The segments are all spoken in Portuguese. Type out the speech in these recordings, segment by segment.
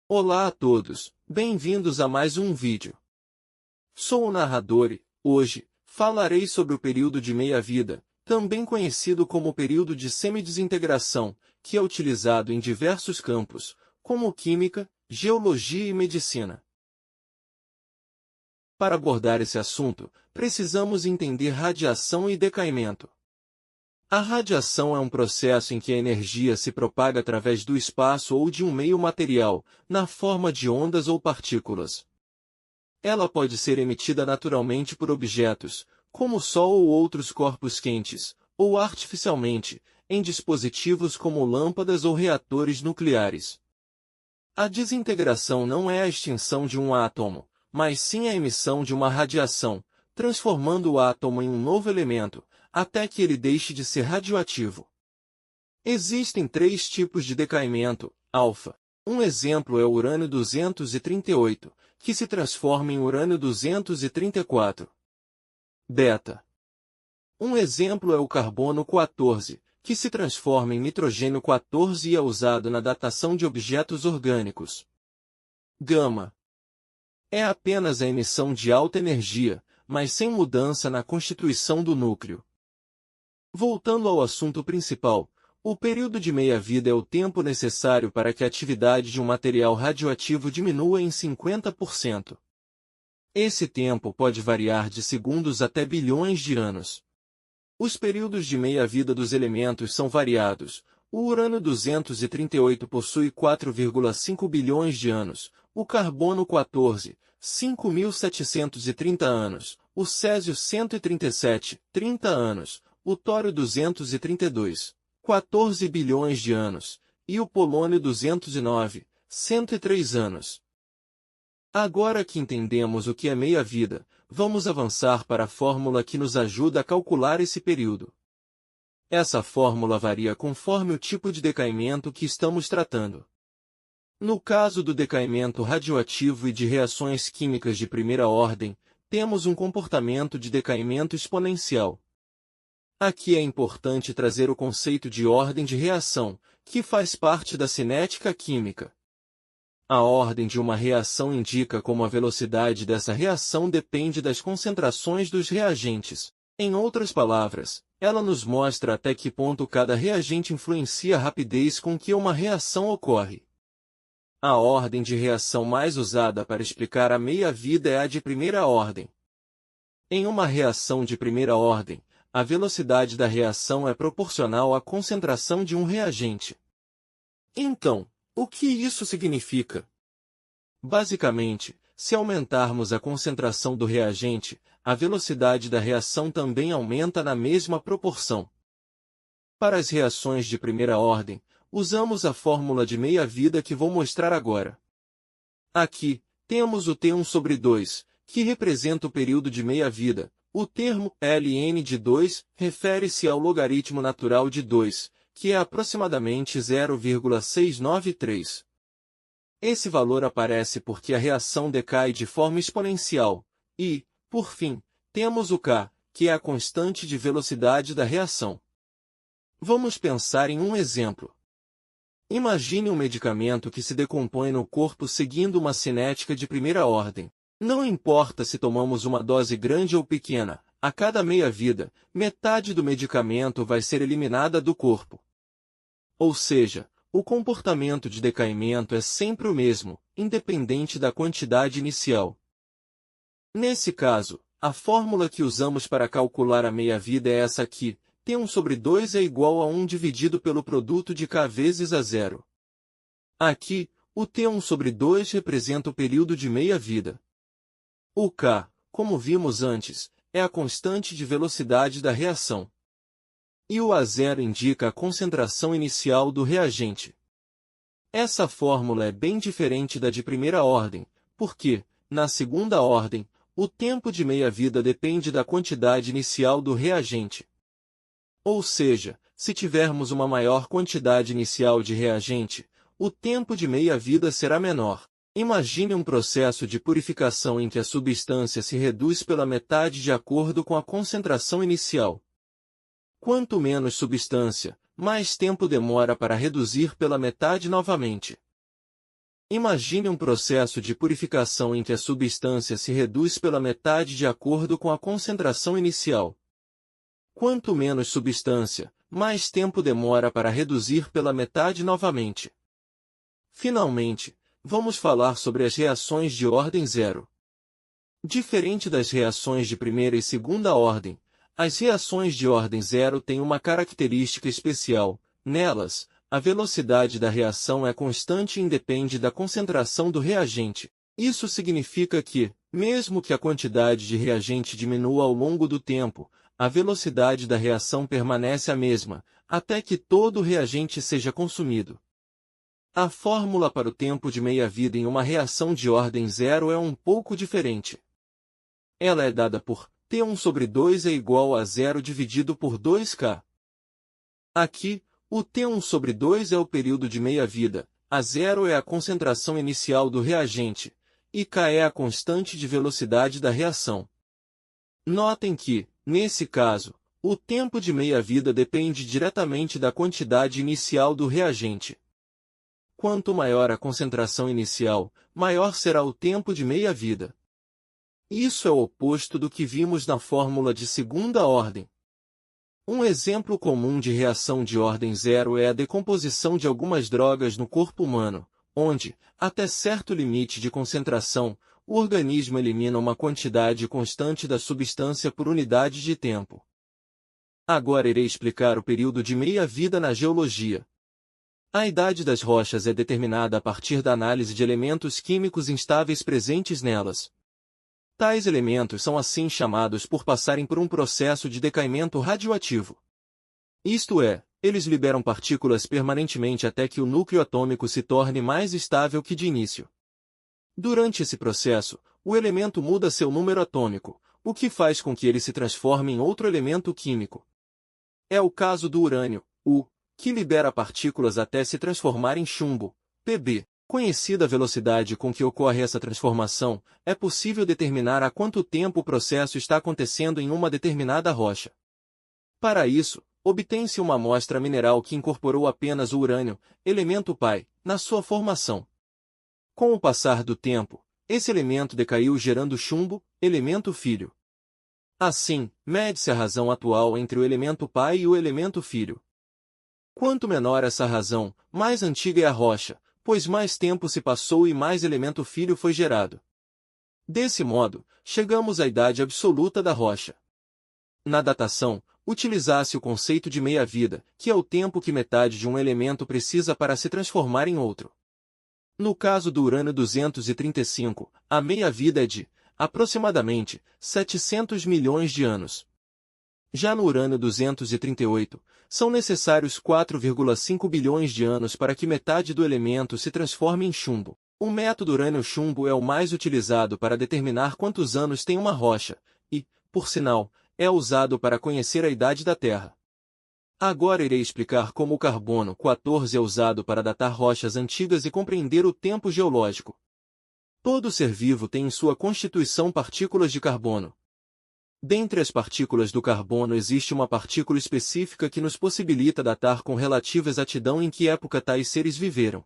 Olá a todos, bem-vindos a mais um vídeo. Sou o narrador e, hoje, falarei sobre o período de meia-vida, também conhecido como período de semidesintegração, que é utilizado em diversos campos, como química, geologia e medicina. Para abordar esse assunto, precisamos entender radiação e decaimento. A radiação é um processo em que a energia se propaga através do espaço ou de um meio material, na forma de ondas ou partículas. Ela pode ser emitida naturalmente por objetos, como o Sol ou outros corpos quentes, ou artificialmente, em dispositivos como lâmpadas ou reatores nucleares. A desintegração não é a extinção de um átomo, mas sim a emissão de uma radiação, transformando o átomo em um novo elemento, até que ele deixe de ser radioativo. Existem três tipos de decaimento, alfa. Um exemplo é o urânio-238, que se transforma em urânio-234. Beta. Um exemplo é o carbono-14, que se transforma em nitrogênio-14 e é usado na datação de objetos orgânicos. Gama. É apenas a emissão de alta energia, mas sem mudança na constituição do núcleo. Voltando ao assunto principal, o período de meia-vida é o tempo necessário para que a atividade de um material radioativo diminua em 50%. Esse tempo pode variar de segundos até bilhões de anos. Os períodos de meia-vida dos elementos são variados. O urânio-238 possui 4,5 bilhões de anos, o carbono-14, 5.730 anos, o césio-137, 30 anos, o tório-232, 14 bilhões de anos, e o polônio-209, 103 anos. Agora que entendemos o que é meia-vida, vamos avançar para a fórmula que nos ajuda a calcular esse período. Essa fórmula varia conforme o tipo de decaimento que estamos tratando. No caso do decaimento radioativo e de reações químicas de primeira ordem, temos um comportamento de decaimento exponencial. Aqui é importante trazer o conceito de ordem de reação, que faz parte da cinética química. A ordem de uma reação indica como a velocidade dessa reação depende das concentrações dos reagentes. Em outras palavras, ela nos mostra até que ponto cada reagente influencia a rapidez com que uma reação ocorre. A ordem de reação mais usada para explicar a meia-vida é a de primeira ordem. Em uma reação de primeira ordem, a velocidade da reação é proporcional à concentração de um reagente. Então, o que isso significa? Basicamente, se aumentarmos a concentração do reagente, a velocidade da reação também aumenta na mesma proporção. Para as reações de primeira ordem, usamos a fórmula de meia-vida que vou mostrar agora. Aqui, temos o T1/2, que representa o período de meia-vida. O termo ln de 2 refere-se ao logaritmo natural de 2, que é aproximadamente 0,693. Esse valor aparece porque a reação decai de forma exponencial. E, por fim, temos o K, que é a constante de velocidade da reação. Vamos pensar em um exemplo. Imagine um medicamento que se decompõe no corpo seguindo uma cinética de primeira ordem. Não importa se tomamos uma dose grande ou pequena, a cada meia-vida, metade do medicamento vai ser eliminada do corpo. Ou seja, o comportamento de decaimento é sempre o mesmo, independente da quantidade inicial. Nesse caso, a fórmula que usamos para calcular a meia-vida é essa aqui, T1/2 é igual a 1 dividido pelo produto de K vezes a zero. Aqui, o T1/2 representa o período de meia-vida. O K, como vimos antes, é a constante de velocidade da reação. E o A0 indica a concentração inicial do reagente. Essa fórmula é bem diferente da de primeira ordem, porque, na segunda ordem, o tempo de meia-vida depende da quantidade inicial do reagente. Ou seja, se tivermos uma maior quantidade inicial de reagente, o tempo de meia-vida será menor. Imagine um processo de purificação em que a substância se reduz pela metade de acordo com a concentração inicial. Quanto menos substância, mais tempo demora para reduzir pela metade novamente. Imagine um processo de purificação em que a substância se reduz pela metade de acordo com a concentração inicial. Quanto menos substância, mais tempo demora para reduzir pela metade novamente. Finalmente, vamos falar sobre as reações de ordem zero. Diferente das reações de primeira e segunda ordem, as reações de ordem zero têm uma característica especial. Nelas, a velocidade da reação é constante e independe da concentração do reagente. Isso significa que, mesmo que a quantidade de reagente diminua ao longo do tempo, a velocidade da reação permanece a mesma, até que todo o reagente seja consumido. A fórmula para o tempo de meia-vida em uma reação de ordem zero é um pouco diferente. Ela é dada por T1 sobre 2 é igual a zero dividido por 2K. Aqui, o T1 sobre 2 é o período de meia-vida, a zero é a concentração inicial do reagente, e K é a constante de velocidade da reação. Notem que, nesse caso, o tempo de meia-vida depende diretamente da quantidade inicial do reagente. Quanto maior a concentração inicial, maior será o tempo de meia-vida. Isso é o oposto do que vimos na fórmula de segunda ordem. Um exemplo comum de reação de ordem zero é a decomposição de algumas drogas no corpo humano, onde, até certo limite de concentração, o organismo elimina uma quantidade constante da substância por unidade de tempo. Agora irei explicar o período de meia-vida na geologia. A idade das rochas é determinada a partir da análise de elementos químicos instáveis presentes nelas. Tais elementos são assim chamados por passarem por um processo de decaimento radioativo. Isto é, eles liberam partículas permanentemente até que o núcleo atômico se torne mais estável que de início. Durante esse processo, o elemento muda seu número atômico, o que faz com que ele se transforme em outro elemento químico. É o caso do urânio, que libera partículas até se transformar em chumbo, Pb. Conhecida a velocidade com que ocorre essa transformação, é possível determinar há quanto tempo o processo está acontecendo em uma determinada rocha. Para isso, obtém-se uma amostra mineral que incorporou apenas o urânio, elemento pai, na sua formação. Com o passar do tempo, esse elemento decaiu gerando chumbo, elemento filho. Assim, mede-se a razão atual entre o elemento pai e o elemento filho. Quanto menor essa razão, mais antiga é a rocha, pois mais tempo se passou e mais elemento filho foi gerado. Desse modo, chegamos à idade absoluta da rocha. Na datação, utilizasse o conceito de meia-vida, que é o tempo que metade de um elemento precisa para se transformar em outro. No caso do urânio 235, a meia-vida é de, aproximadamente, 700 milhões de anos. Já no urânio 238, são necessários 4,5 bilhões de anos para que metade do elemento se transforme em chumbo. O método urânio-chumbo é o mais utilizado para determinar quantos anos tem uma rocha, e, por sinal, é usado para conhecer a idade da Terra. Agora irei explicar como o carbono 14 é usado para datar rochas antigas e compreender o tempo geológico. Todo ser vivo tem em sua constituição partículas de carbono. Dentre as partículas do carbono existe uma partícula específica que nos possibilita datar com relativa exatidão em que época tais seres viveram.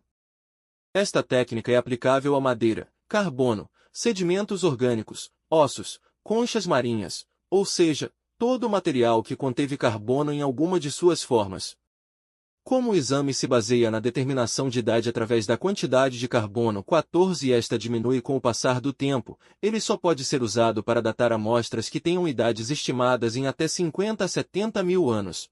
Esta técnica é aplicável à madeira, carbono, sedimentos orgânicos, ossos, conchas marinhas, ou seja, todo o material que conteve carbono em alguma de suas formas. Como o exame se baseia na determinação de idade através da quantidade de carbono 14 e esta diminui com o passar do tempo, ele só pode ser usado para datar amostras que tenham idades estimadas em até 50 a 70 mil anos.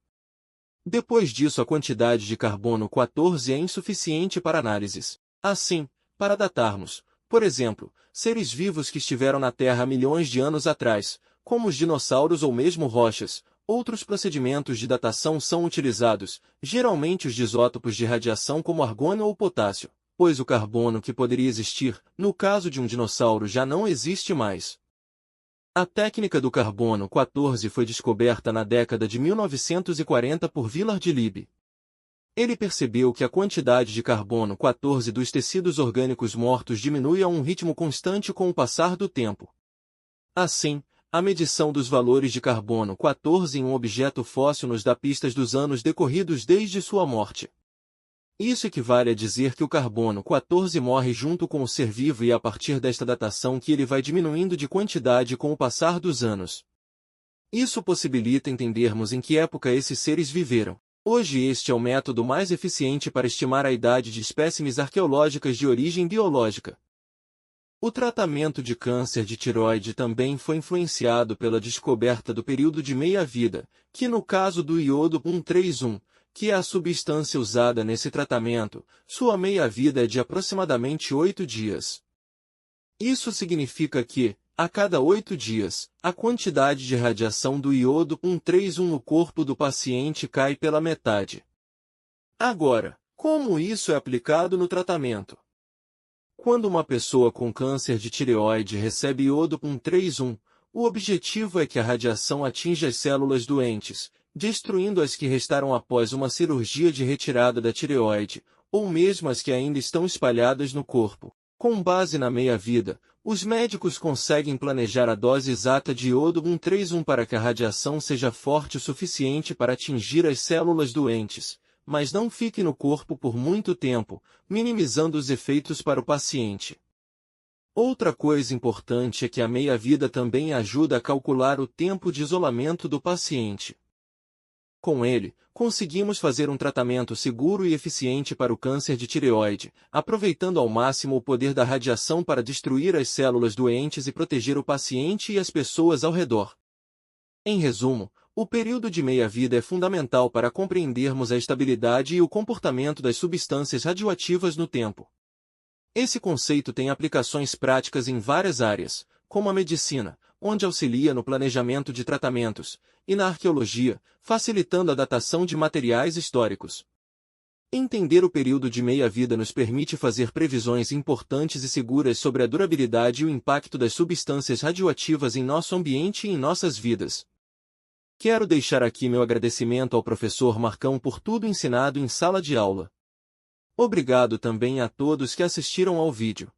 Depois disso a quantidade de carbono 14 é insuficiente para análises. Assim, para datarmos, por exemplo, seres vivos que estiveram na Terra há milhões de anos atrás, como os dinossauros ou mesmo rochas, outros procedimentos de datação são utilizados, geralmente os de isótopos de radiação como argônio ou potássio, pois o carbono que poderia existir, no caso de um dinossauro já não existe mais. A técnica do carbono 14 foi descoberta na década de 1940 por Willard Libby. Ele percebeu que a quantidade de carbono 14 dos tecidos orgânicos mortos diminui a um ritmo constante com o passar do tempo. Assim, a medição dos valores de carbono 14 em um objeto fóssil nos dá pistas dos anos decorridos desde sua morte. Isso equivale a dizer que o carbono 14 morre junto com o ser vivo e é a partir desta datação que ele vai diminuindo de quantidade com o passar dos anos. Isso possibilita entendermos em que época esses seres viveram. Hoje este é o método mais eficiente para estimar a idade de espécimes arqueológicas de origem biológica. O tratamento de câncer de tireoide também foi influenciado pela descoberta do período de meia-vida, que no caso do iodo 131, que é a substância usada nesse tratamento, sua meia-vida é de aproximadamente 8 dias. Isso significa que, a cada 8 dias, a quantidade de radiação do iodo 131 no corpo do paciente cai pela metade. Agora, como isso é aplicado no tratamento? Quando uma pessoa com câncer de tireoide recebe iodo 131, o objetivo é que a radiação atinja as células doentes, destruindo as que restaram após uma cirurgia de retirada da tireoide, ou mesmo as que ainda estão espalhadas no corpo. Com base na meia-vida, os médicos conseguem planejar a dose exata de iodo 131 para que a radiação seja forte o suficiente para atingir as células doentes, mas não fique no corpo por muito tempo, minimizando os efeitos para o paciente. Outra coisa importante é que a meia-vida também ajuda a calcular o tempo de isolamento do paciente. Com ele, conseguimos fazer um tratamento seguro e eficiente para o câncer de tireoide, aproveitando ao máximo o poder da radiação para destruir as células doentes e proteger o paciente e as pessoas ao redor. Em resumo, o período de meia-vida é fundamental para compreendermos a estabilidade e o comportamento das substâncias radioativas no tempo. Esse conceito tem aplicações práticas em várias áreas, como a medicina, onde auxilia no planejamento de tratamentos, e na arqueologia, facilitando a datação de materiais históricos. Entender o período de meia-vida nos permite fazer previsões importantes e seguras sobre a durabilidade e o impacto das substâncias radioativas em nosso ambiente e em nossas vidas. Quero deixar aqui meu agradecimento ao professor Marcão por tudo ensinado em sala de aula. Obrigado também a todos que assistiram ao vídeo.